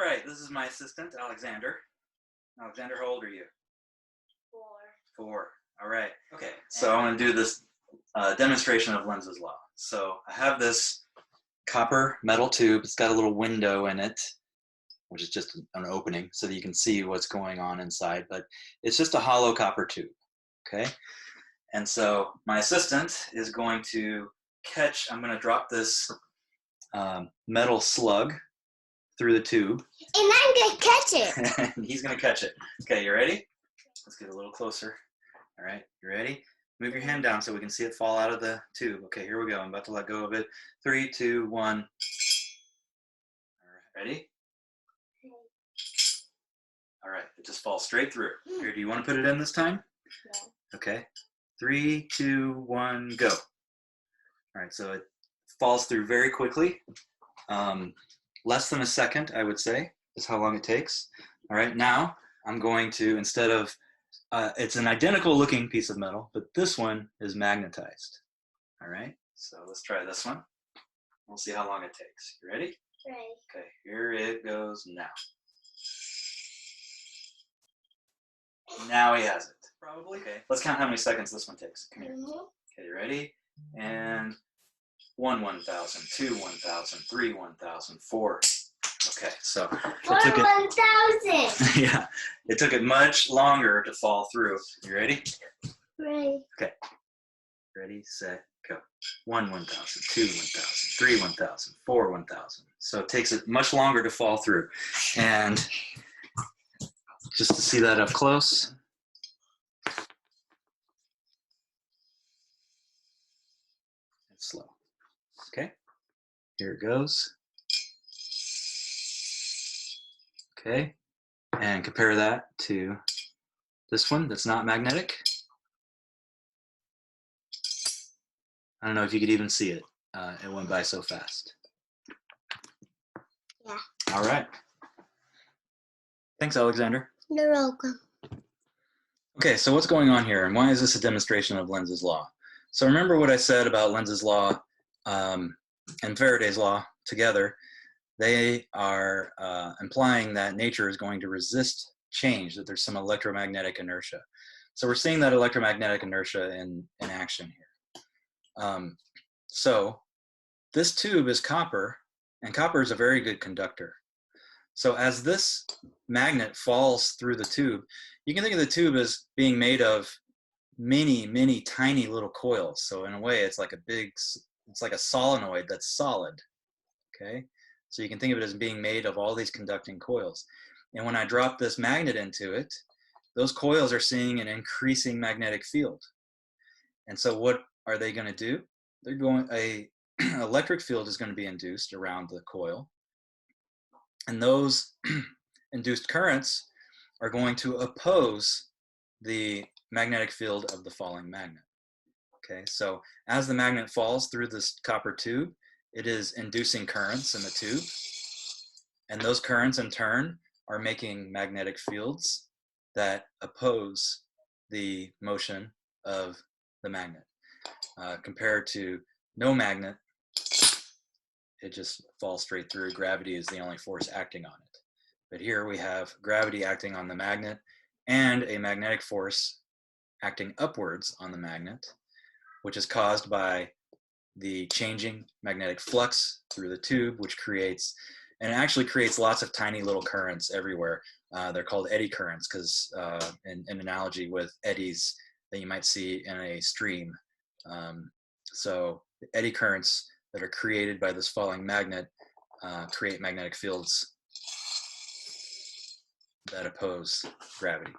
All right, this is my assistant, Alexander. Alexander, how old are you? 4. 4. All right. Okay, so I'm going to do this demonstration of Lenz's law. So I have this copper metal tube. It's got a little window in it, which is just an opening so that you can see what's going on inside, but it's just a hollow copper tube, okay? And so my assistant is going to I'm going to drop this metal slug through the tube. And I'm going to catch it. And he's going to catch it. Okay, you ready? Let's get a little closer. All right, you ready? Move your hand down so we can see it fall out of the tube. Okay, here we go. I'm about to let go of it. 3, 2, 1. All right, ready? All right, it just falls straight through. Here, do you want to put it in this time? Yeah. Okay. 3, 2, 1, go. All right, so it falls through very quickly. Less than a second, I would say, is how long it takes. All right, now I'm going to, instead of, it's an identical looking piece of metal, but this one is magnetized. All right, so let's try this one. We'll see how long it takes. You ready? Ready. Okay, here it goes now. Now he has it. Probably. Okay, let's count how many seconds this one takes. Come here. Okay, you ready? And 1, 1,000, 2, 1,000, 3, 1,000, 4. Okay, so it took it. 1,000. Yeah, it took it much longer to fall through. You ready? Ready. Okay. Ready, set, go. 1, 1,000, 2, 1,000, 3, 1,000, 4, 1,000. So it takes it much longer to fall through. And just to see that up close. It's slow. Okay, here it goes. Okay, and compare that to this one that's not magnetic. I don't know if you could even see it. It went by so fast. Yeah. All right. Thanks, Alexander. You're welcome. Okay, so what's going on here, and why is this a demonstration of Lenz's law? So remember what I said about Lenz's law and Faraday's law together. They are implying that nature is going to resist change, that there's some electromagnetic inertia. So we're seeing that electromagnetic inertia in action here. So this tube is copper, and copper is a very good conductor. So as this magnet falls through the tube, you can think of the tube as being made of many, many tiny little coils. So in a way, it's like it's like a solenoid that's solid, okay? So you can think of it as being made of all these conducting coils. And when I drop this magnet into it, those coils are seeing an increasing magnetic field. And so what are they going to do? An electric field is going to be induced around the coil. And those induced currents are going to oppose the magnetic field of the falling magnet. Okay, so as the magnet falls through this copper tube, it is inducing currents in the tube, and those currents in turn are making magnetic fields that oppose the motion of the magnet. Compared to no magnet, it just falls straight through. Gravity is the only force acting on it. But here we have gravity acting on the magnet and a magnetic force acting upwards on the magnet, which is caused by the changing magnetic flux through the tube, which creates, and it actually creates lots of tiny little currents everywhere. They're called eddy currents because in analogy with eddies that you might see in a stream. So the eddy currents that are created by this falling magnet create magnetic fields that oppose gravity.